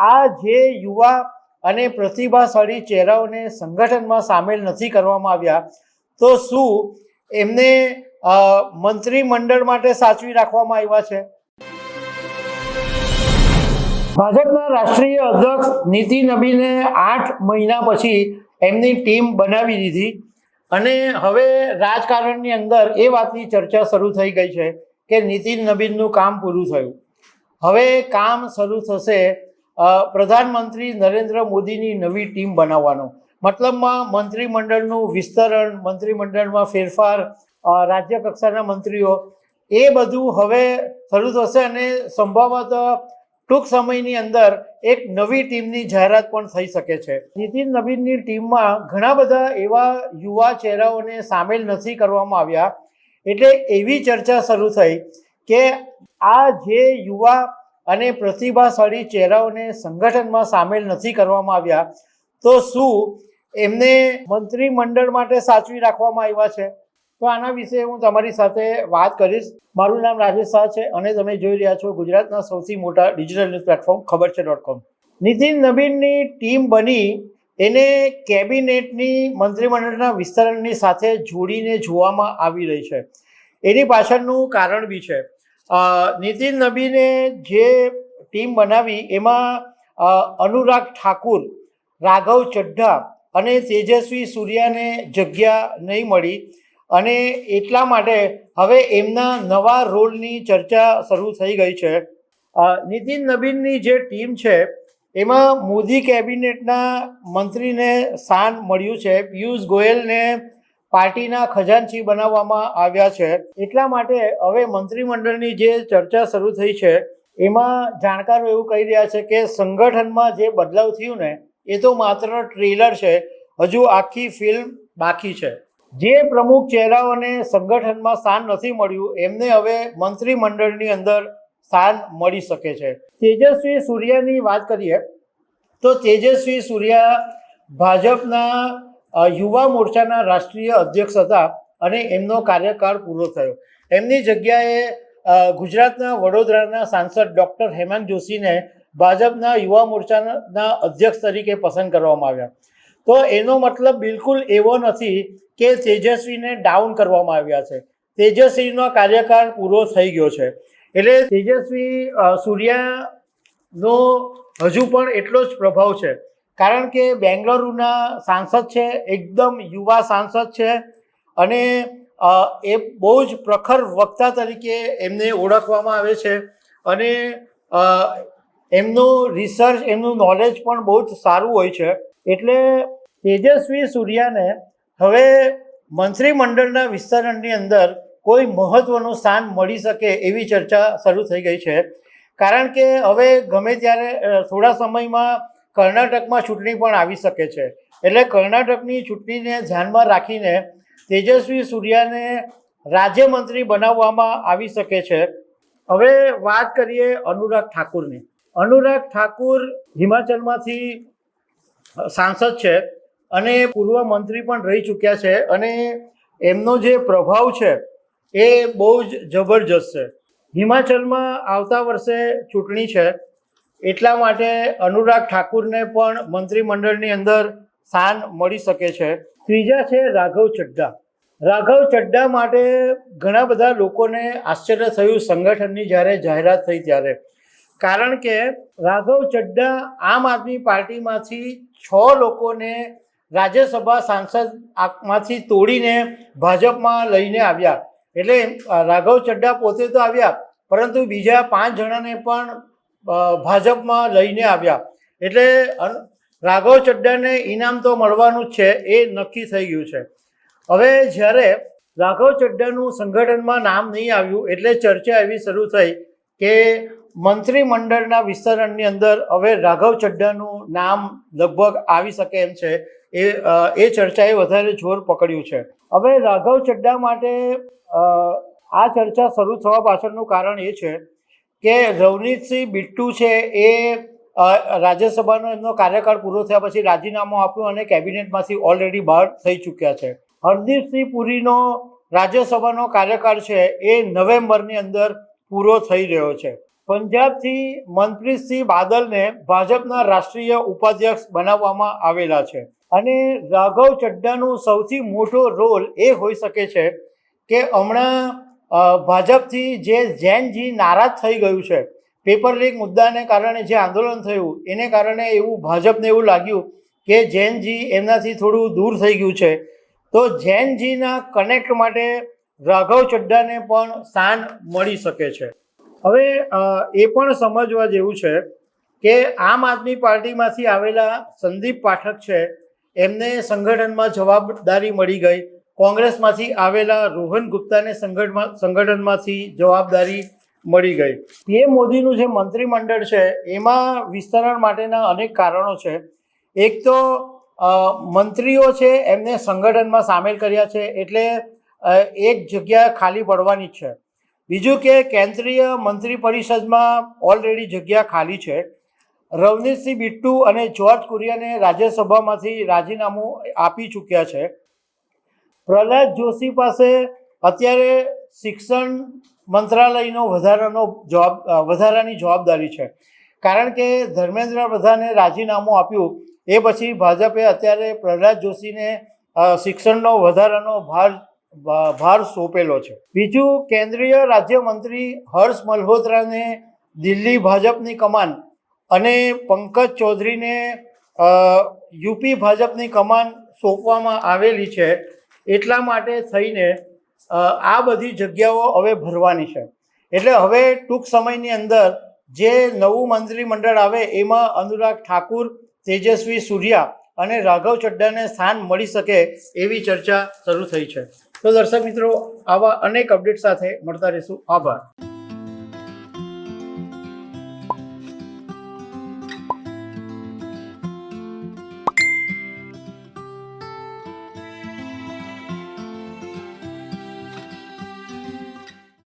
આ જે યુવા અને પ્રતિભાશાળી ચહેરાઓને સંગઠનમાં સામેલ નથી કરવામાં આવ્યા તો શું એમને મંત્રીમંડળ માટે સાચવી રાખવામાં આવ્યા છે? ભાજપના રાષ્ટ્રીય અધ્યક્ષ નીતિન નબીને 8 મહિના પછી એમની ટીમ બનાવી દીધી અને હવે રાજકારણની અંદર એ વાતની ચર્ચા શરૂ થઈ ગઈ છે કે નીતિન નબીનનું કામ પૂરું થયું. હવે કામ શરૂ થશે પ્રધાનમંત્રી નરેન્દ્ર મોદીની નવી ટીમ બનાવવાનો. મતલબમાં મંત્રીમંડળનું વિસ્તરણ, મંત્રીમંડળમાં ફેરફાર, રાજ્ય કક્ષાના મંત્રીઓ, એ બધું હવે શરૂ થશે અને સંભવતઃ ટૂંક સમયની અંદર એક નવી ટીમની જાહેરાત પણ થઈ શકે છે. નીતિન નબીનની ટીમમાં ઘણા બધા એવા યુવા ચહેરાઓને સામેલ નથી કરવામાં આવ્યા એટલે એવી ચર્ચા શરૂ થઈ કે આ જે યુવા અને પ્રતિભાશાળી ચહેરાઓને સંગઠનમાં સામેલ નથી કરવામાં આવ્યા તો શું એમને મંત્રીમંડળ માટે સાચવી રાખવામાં આવ્યા છે? તો આના વિશે હું તમારી સાથે વાત કરીશ. મારું નામ રાજેશ શાહ છે અને તમે જોઈ રહ્યા છો ગુજરાતના સૌથી મોટા ડિજિટલ ન્યૂઝ પ્લેટફોર્મ ખબરછે.com. નીતિન નબીનની ટીમ બની એને કેબિનેટની મંત્રીમંડળના વિસ્તરણની સાથે જોડીને જોવામાં આવી રહી છે. એની પાછળનું કારણ બી છે. નીતિન નબીને જે ટીમ બનાવી એમાં અનુરાગ ઠાકુર, રાઘવ ચડ્ઢા અને તેજસ્વી સૂર્યાને જગ્યા નહીં મળી અને એટલા માટે હવે એમના નવા રોલની ચર્ચા શરૂ થઈ ગઈ છે. નીતિન નબીનની જે ટીમ છે એમાં મોદી કેબિનેટના મંત્રીને સ્થાન મળ્યું છે. પિયુષ ગોયલને પાર્ટીના ખજાનચી બનાવવામાં આવ્યા છે. એટલા માટે હવે મંત્રીમંડળની જે ચર્ચા શરૂ થઈ છે એમાં જાણકારો એવું કહી રહ્યા છે કે સંગઠનમાં જે બદલાવ થયું ને એ તો માત્ર ટ્રેલર છે, હજુ આખી ફિલ્મ બાકી છે. જે પ્રમુખ ચહેરાઓને સંગઠનમાં સ્થાન નથી મળ્યું એમને હવે મંત્રીમંડળની અંદર સ્થાન મળી શકે છે. તેજસ્વી સૂર્યાની વાત કરીએ તો તેજસ્વી સૂર્યા ભાજપના યુવા મોરચાના રાષ્ટ્રીય અધ્યક્ષ હતા અને એમનો કાર્યકાળ પૂરો થયો. એમની જગ્યાએ ગુજરાતના વડોદરાના સાંસદ ડૉક્ટર હેમાંગ જોશીને ભાજપના યુવા મોરચાના અધ્યક્ષ તરીકે પસંદ કરવામાં આવ્યા. તો એનો મતલબ બિલકુલ એવો નથી કે તેજસ્વીને ડાઉન કરવામાં આવ્યા છે. તેજસ્વીનો કાર્યકાળ પૂરો થઈ ગયો છે એટલે તેજસ્વી સૂર્યાનો હજુ પણ એટલો જ પ્રભાવ છે કારણ કે બેંગલુરુના સાંસદ છે, એકદમ યુવા સાંસદ છે અને એ બહુ જ પ્રખર વક્તા તરીકે એમને ઓળખવામાં આવે છે અને એમનું રિસર્ચ, એમનું નોલેજ પણ બહુ જ સારું હોય છે. એટલે તેજસ્વી સૂર્યાને હવે મંત્રીમંડળના વિસ્તરણની અંદર કોઈ મહત્વનું સ્થાન મળી શકે એવી ચર્ચા શરૂ થઈ ગઈ છે કારણ કે હવે ગમે ત્યારે થોડા સમયમાં કર્ણાટકમાં ચૂંટણી પણ આવી શકે છે. એટલે કર્ણાટકની ચૂંટણીને ધ્યાનમાં રાખીને તેજસ્વી સૂર્યાને રાજ્યમંત્રી બનાવવામાં આવી શકે છે. હવે વાત કરીએ અનુરાગ ઠાકુરની. અનુરાગ ઠાકુર હિમાચલમાંથી સાંસદ છે અને પૂર્વ મંત્રી પણ રહી ચૂક્યા છે અને એમનો જે પ્રભાવ છે એ બહુ જ જબરજસ્ત છે. હિમાચલમાં આવતા વર્ષે ચૂંટણી છે એટલા માટે અનુરાગ ઠાકુરને પણ મંત્રીમંડળની અંદર સ્થાન મળી શકે છે. ત્રીજા છે રાઘવ ચડ્ઢા. રાઘવ ચડ્ઢા માટે ઘણા બધા લોકોને આશ્ચર્ય થયું સંગઠનની જ્યારે જાહેરાત થઈ ત્યારે, કારણ કે રાઘવ ચડ્ઢા આમ આદમી પાર્ટીમાંથી 6 લોકોને રાજ્યસભા સાંસદમાંથી તોડીને ભાજપમાં લઈને આવ્યા. એટલે રાઘવ ચડ્ઢા પોતે તો આવ્યા પરંતુ બીજા 5 જણાને પણ ભાજપમાં લઈને આવ્યા. એટલે રાઘવ ચડ્ઢાને ઇનામ તો મળવાનું જ છે, એ નક્કી થઈ ગયું છે. હવે જ્યારે રાઘવ ચડ્ઢાનું સંગઠનમાં નામ નહીં આવ્યું એટલે ચર્ચા એવી શરૂ થઈ કે મંત્રીમંડળના વિસ્તરણની અંદર હવે રાઘવ ચડ્ઢાનું નામ લગભગ આવી શકે એમ છે. એ ચર્ચાએ વધારે જોર પકડ્યું છે. હવે રાઘવ ચડ્ઢા માટે આ ચર્ચા શરૂ થવા પાછળનું કારણ એ છે કે રવનીતસિંહ બિટ્ટુ છે એ રાજ્યસભાનો એમનો કાર્યકાળ પૂરો થયા પછી રાજીનામું આપ્યું અને કેબિનેટમાંથી ઓલરેડી બહાર થઈ ચૂક્યા છે. હરદીપસિંહ પુરીનો રાજ્યસભાનો કાર્યકાળ છે એ નવેમ્બરની અંદર પૂરો થઈ રહ્યો છે. પંજાબથી મનપ્રીતસિંહ બાદલને ભાજપના રાષ્ટ્રીય ઉપાધ્યક્ષ બનાવવામાં આવેલા છે અને રાઘવ ચડ્ડાનો સૌથી મોટો રોલ એ હોઈ શકે છે કે હમણાં ભાજપથી જે જૈનજી નારાજ થઈ ગયું છે, પેપર લીક મુદ્દાને કારણે જે આંદોલન થયું એને કારણે એવું ભાજપને એવું લાગ્યું કે જૈનજી એમનાથી થોડું દૂર થઈ ગયું છે, તો જૈનજીના કનેક્ટ માટે રાઘવ ચડ્ડાને પણ સ્થાન મળી શકે છે. હવે એ પણ સમજવા જેવું છે કે આમ આદમી પાર્ટીમાંથી આવેલા સંદીપ પાઠક છે, એમને સંગઠનમાં જવાબદારી મળી ગઈ. કોંગ્રેસમાંથી આવેલા રોહન ગુપ્તાને સંગઠનમાંથી જવાબદારી મળી ગઈ. પીએમ મોદીનું જે મંત્રીમંડળ છે એમાં વિસ્તરણ માટેના અનેક કારણો છે. એક તો મંત્રીઓ છે એમને સંગઠનમાં સામેલ કર્યા છે એટલે એક જગ્યા ખાલી પડવાની જ છે. બીજું કે કેન્દ્રીય મંત્રી પરિષદમાં ઓલરેડી જગ્યા ખાલી છે. રવનીતસિંહ બિટ્ટુ અને જ્યોર્જ કુરિયને રાજ્યસભામાંથી રાજીનામું આપી ચૂક્યા છે. પ્રહલાદ જોશી પાસે અત્યારે શિક્ષણ મંત્રાલયનો વધારાની જવાબદારી છે, કારણ કે ધર્મેન્દ્ર પ્રધાને રાજીનામું આપ્યું એ પછી ભાજપે અત્યારે પ્રહલાદ જોશીને શિક્ષણનો વધારાનો ભાર સોંપેલો છે. બીજું, કેન્દ્રીય રાજ્યમંત્રી હર્ષ મલ્હોત્રાને દિલ્હી ભાજપની કમાન અને પંકજ ચૌધરીને યુપી ભાજપની કમાન સોંપવામાં આવેલી છે. એટલા માટે થઈને આ બધી જગ્યાઓ હવે ભરવાની છે. એટલે હવે ટૂંક સમયની અંદર જે નવું મંત્રીમંડળ આવે એમાં અનુરાગ ઠાકુર, તેજસ્વી સૂર્યા અને રાઘવ ચડ્ડાને સ્થાન મળી શકે એવી ચર્ચા શરૂ થઈ છે. તો દર્શક મિત્રો, આવા અનેક અપડેટ સાથે મળતા રહીશું. આભાર.